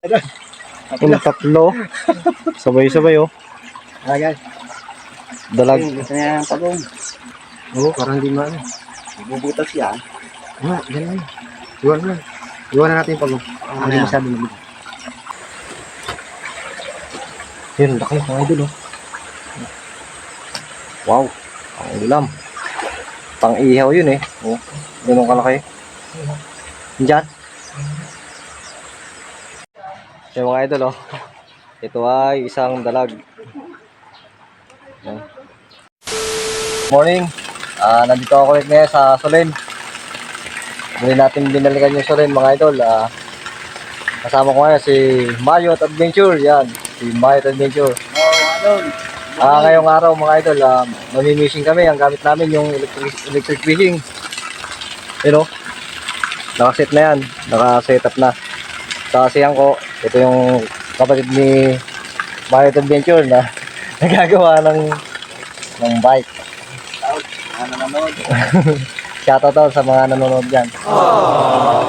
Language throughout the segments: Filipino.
Yung tatlo. Sabay-sabay oh. Guys. Dalag. Gusto niya yung pagong. Oo, parang di man. Bubutas yan. Ganun. Iwan na. Iwan na natin yung pagong. Hindi masyado mabigat. Yun, laki mga idol oh. Wow, ang ulam. Pang ihaw yun eh. Oh, ganun kalaki. Diyan. Yung mga idol oh. Ito ay isang dalag. Yan. Morning. Nandito ako ulit ngayon sa Solen. Muli natin binalikan yung Solen mga idol. Kasama ko ngayon si Mayot Adventure. Yan, si Mayot Adventure. Ngayong araw mga idol, mamimishing kami. Ang gamit namin yung electric fishing. You know, nakaset na yan. Nakaset up na. Sa siyang ko, ito yung kapatid ni Mayot Adventure na nagagawa ng bike. Shoutout sa mga nanonood dyan.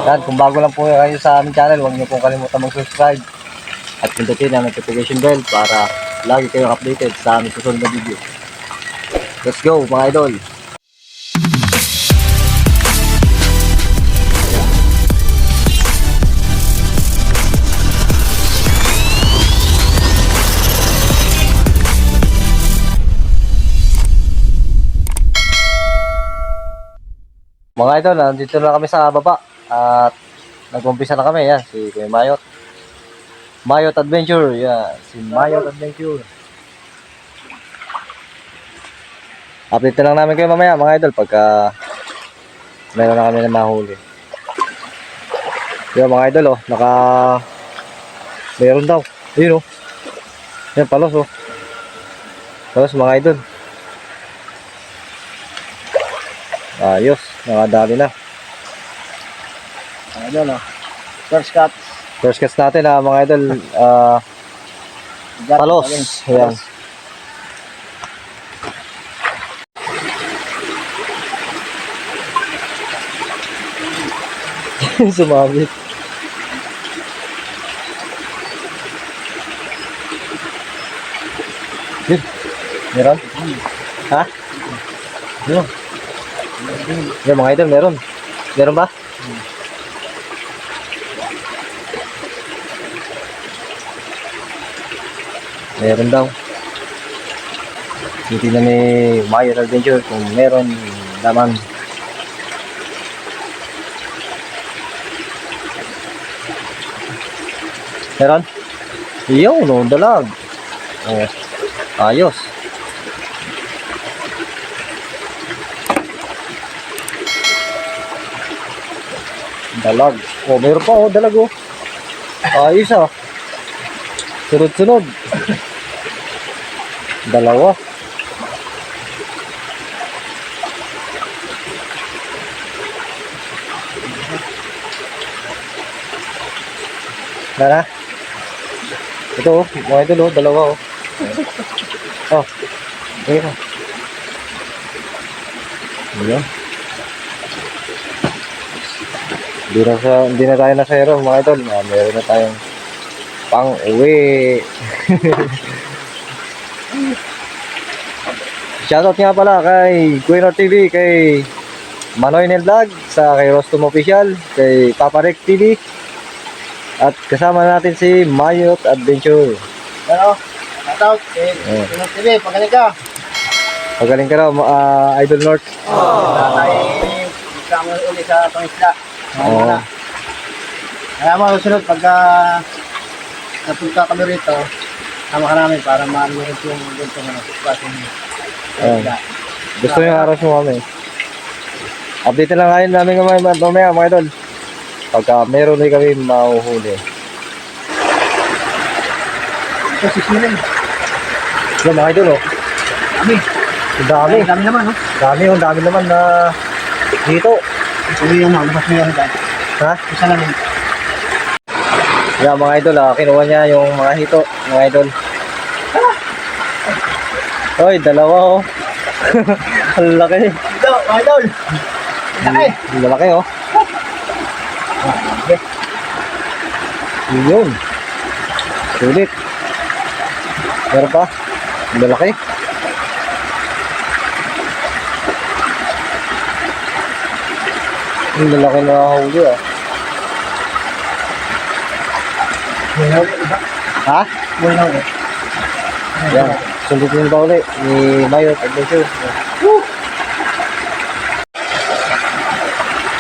Yan, kung bago lang po kayo sa aming channel, huwag niyo pong kalimutan mag-subscribe at pindutin ang notification bell para lagi kayong updated sa aming susunod na video. Let's go mga idol! Mga idol, nandito na kami sa baba at nag-umpisa na kami. Yan, si Kuya Mayot. Mayot Adventure. Yan, si Mayot Adventure. Update na lang namin kayo mamaya mga idol pagka meron na kami na mahuli. Yan mga idol, oh, meron daw. Ayun oh. Yan, palos oh. Palos mga idol. Ayos, nakadali na. Ayun o. First cut. First cast natin mga idol. Palos. Ayan. Sumabit. Meron? Ha? Meron. Yan mga idol, meron. Meron ba? Meron daw. Titignan ni Mayot Adventure kung meron laman. Meron? Iyo, no, dalag. Oh, ayos. Dalag. Oh, meron pa oh, dalag oh. Ayos ah. Sunod-sunod. Dalawa. Tara. Ito oh, mga idol oh, dalawa oh. Oh. Ayun oh. Ayan. Hindi na tayo nasero mga idol. Meron na tayong pang-uwi. Shoutout nga pala kay Quinor TV, kay Manoy Nel Vlog, kay Rostom Official, kay Papa Rick TV, at kasama natin si Mayot Adventure. Pero, shoutout kay Quinor TV, pagaling ka. Pagaling ka raw, Idol North. Tayo isama ulit sa pangisda. Oo. Kaya mo, susunod pagka napunta kami rito, sama ka namin para maano rin yung ganito na klaseng isda. Gusto nyo aras mo kami. Update lang ngayon namin mamaya mga idol. Pagka meron na kami mahuhuli. Ito si Silen. Yan mga idol oh. Dami. Dami. Dami naman oh. Dami naman na dito. Ito yung magbas mo yan dyan. Ha? Isa lang yun. Yan mga idol kinuha niya yung mga hito mga idol. Hoy, dalawa oh. Ang laki. Ito, mga idol. Laki. Ang laki oh. Yun. Sulit. Meron pa. Ang lalaki. Ang lalaki na huli ah. Ha? Muna ulit. Yan. Sundutin pa ulit ni Mayot Adventure.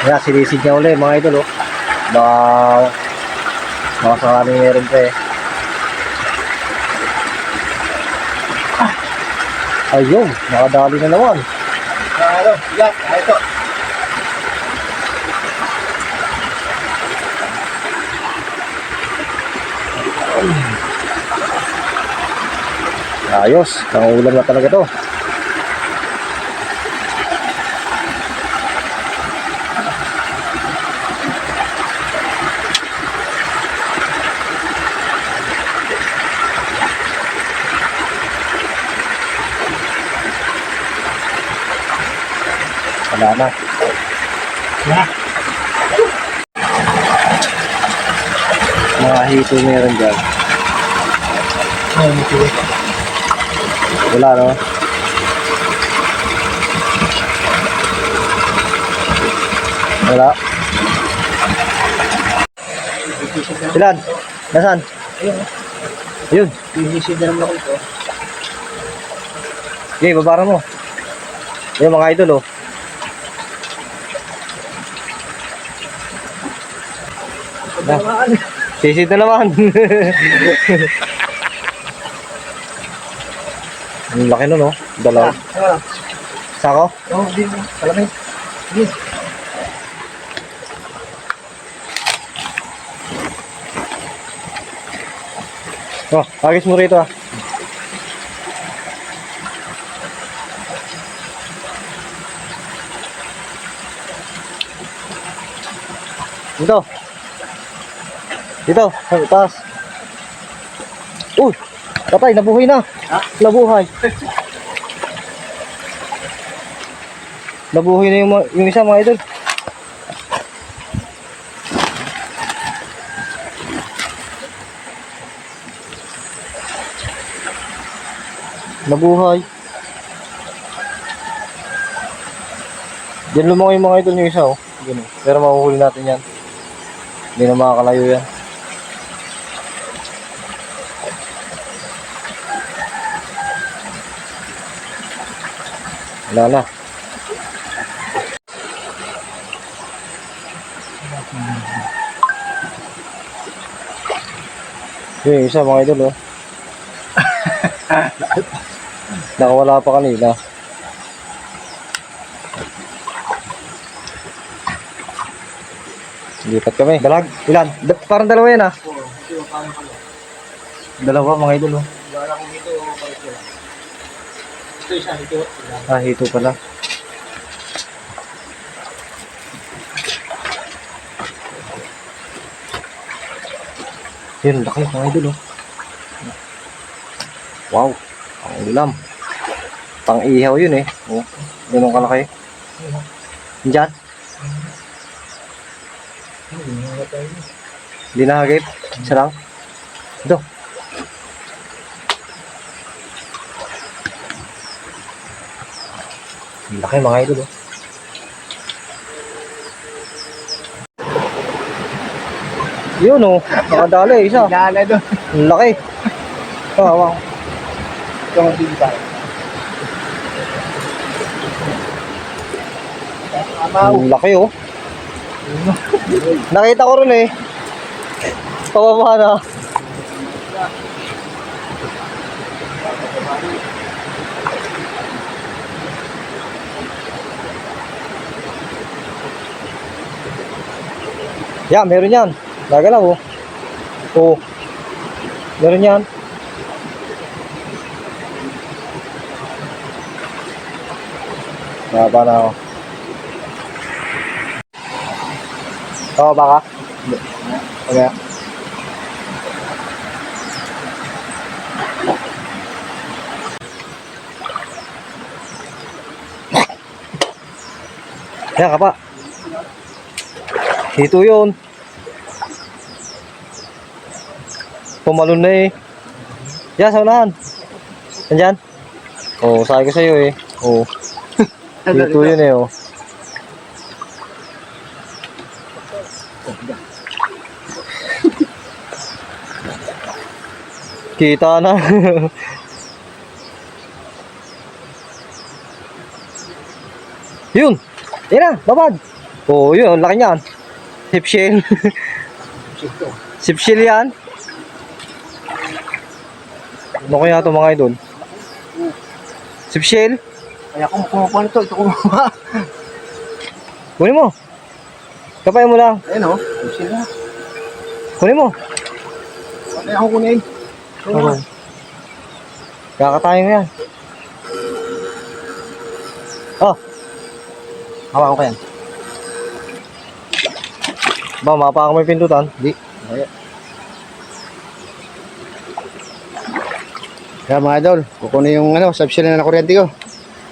Yan, sinisid niya ulit mga idol oh. Baka sakaling meron pa eh. Ayun, nakadali na naman. Ano? Yan. Ito. Ayos, ulam na talaga to. Wala na. Yan. Mga hito meron dyan. Ayun, ito. Wala no? Wala. Ilan? Nasaan? Ayun. Ayun. Pinisid na naman ako ito. Okay, babara mo. Ayun mga idol oh. Na, sisid na naman. Ang laki nun oh. Dalaw. Ano? Sako? Oo, di mo. Salamay. Di. Oh, agis mo rito ah. Dito. Dito, sa taas. Uy, patay, nabuhay na. Ha? Nabuhay. Nabuhay na yung isa mga idol. Nabuhay. Diyan lumaki yung mga idol yung isa oh. Ganun. Pero mahuhuli natin yan. Hindi na makakalayo yan. Wala na. Yung isa mga idol oh. Nakawala pa kanina. Lipat kami. Dalag. Ilan? Parang dalawa yan ah. Oo, ito yung parang ano. Dalawa mga idol oh. Wala kong dito, palit ko. Ito isa, ito. Ah, hito pala. Yun, laki mga idol oh. Wow. Ang ulam. Pang ihaw yun eh. Oh, ganun kalaki. Diyan. Hindi nahagip. Isa lang. Ito. Ang laki mga idol oh. Yun oh. Nakadali isa. Gana doon. Ang laki. Ah, wow. Ito ang dito. Ang laki oh. Nakita ko rin eh. Pababa na. Yeah, meron yan. Gagalaw oh. Oh. Meron yan. Baba na ako. Oo, baka? Okay. Yan ka pa. Hito yun. Pumalun na eh. Yan, sa unahan. Nandyan? Oo, sabi ko sa'yo eh. Oo. Dito yun eh, oh. Kita na. Yun! Yan na, babad! Oo, yun, laki niyan. Hip shell. Hip shell yan. Ano kaya ito mga idol? Hip shell? Kaya kung kumukuha nito, ito kumukuha. Kunin mo. Kapay mo lang. Ayun o. Sila. Kunin mo. Kaya ako kunin. Okay. Kakatayin mo yan. Oh. Hawakan ko yan. Ba, mapa mo yung pindutan. Di. Kaya. Kaya mga idol, kukunin yung subscribe na kuryente ko.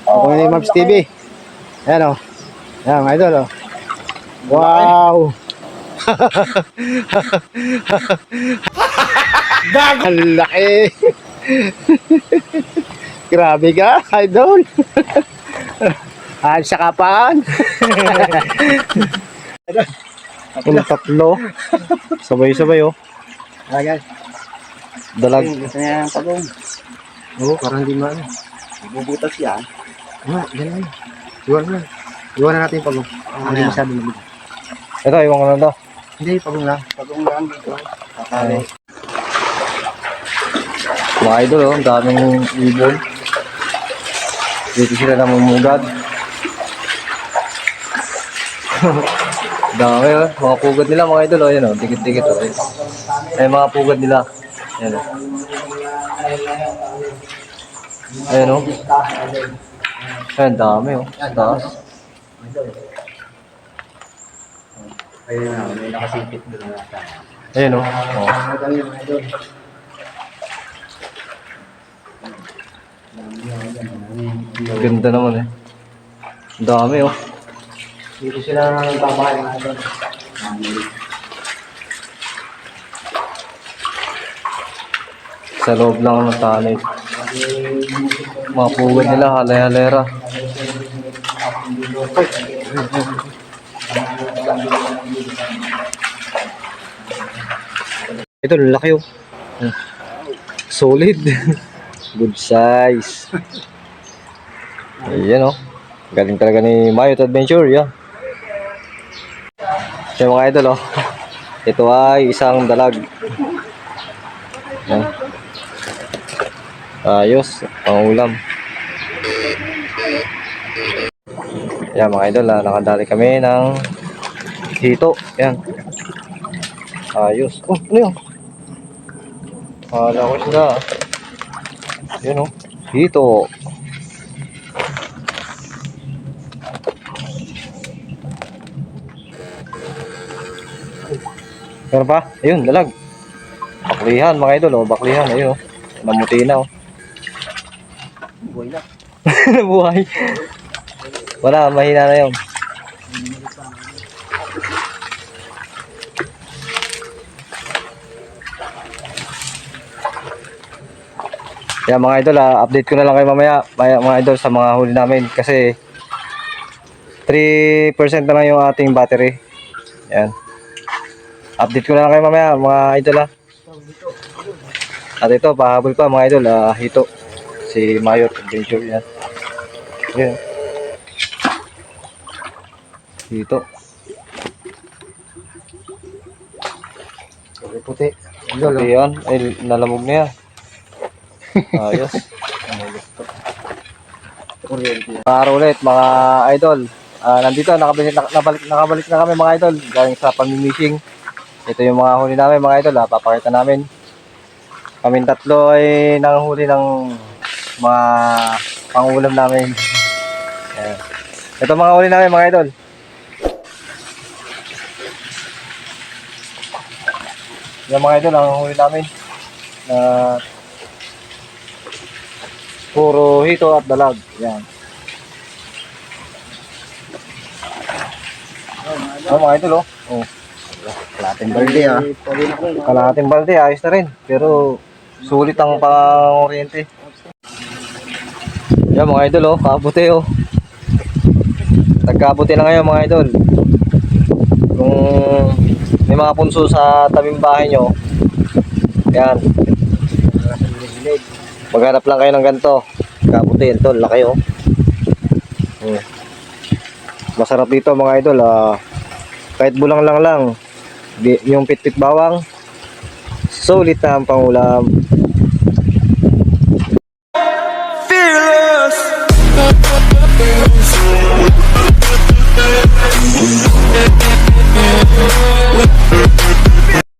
Kukunin yung Maps TV. Ayan o. Ayan mga idol o. Wow! Ang laki! Grabe ka, idol! Ay, sa kapaan! Yung tatlo. Sabay-sabay oh. Ayan. Dalag. Gusto niya yung pagong. Oo, parang hindi maano. Bubutas yan. Ah, ganun. Iwan mo. Iwan na natin yung pagong. Hindi masyado malig. Ito, iwan ko na to. Hindi, pagong lang. Pagong lang dito. Kakali. Mga idol oh, ang daming ibon. Dito sila namumugad. Dami oh, mga pugad nila mga idol oh, yan oh, dikit-dikit oh. Ay mga pugad nila. Yan oh. Ayan oh. Ayan, dami oh. Taas. Ayun na, may nakasipit doon na. Ayan oh. Oh. Ganda naman eh. Ang dami oh. Dito sila nagbabahay mga idol. Sa loob lang ng tanay. Mga pugad nila, halay-halera. Ito, laki oh. Solid. Good size. Ayan oh. Galing talaga ni Mayot Adventure, yan. Yan mga idol oh. Ito ay isang dalag. Yan. Ayos, pang ulam. Yan mga idol, nakadali kami ng hito. Yan. Ayos. Oh, ano yun? Kala ko sila. Yan oh, hito. Meron pa? Ayun, dalag. Baklihan mga idol oh, baklihan. Ayun oh. Namuti na oh. Buhay na. Buhay. Wala, mahina na yun. Yan mga idol, update ko na lang kayo mamaya mga idol sa mga huli namin kasi 3% na lang yung ating battery. Yan. Update ko na lang kayo mamaya mga idol At ito, pahabol pa mga idol, hito. Si Mayot Adventure yan. Yan. Hito. Puti. Puti yan. Ay, nalamog na yan. Ayos. Araw ulit mga idol. Nandito, nakabalik na kami mga idol. Galing sa pamimishing. Ito yung mga huli namin mga idol. Papakita namin. Kaming tatlo ay nanghuli ng mga pangulam namin. Ayan. Ito mga huli namin mga idol. Yung mga idol ang huli namin. Puro hito at dalag. Yan. Mga idol oh. Oh. Latin balde ah. Kalahating balde, ayos na rin. Pero sulit ang pang-oriente. Yan mga idol, oh, kabuti oh. Nagkabuti na ngayon mga idol. Kung may mga punso sa tabing bahay nyo, yan. Maghanap lang kayo ng ganito. Kabuti, ito, laki oh. Masarap dito mga idol, kahit bulang lang, yung pitpit bawang, sulit na ang pangulam.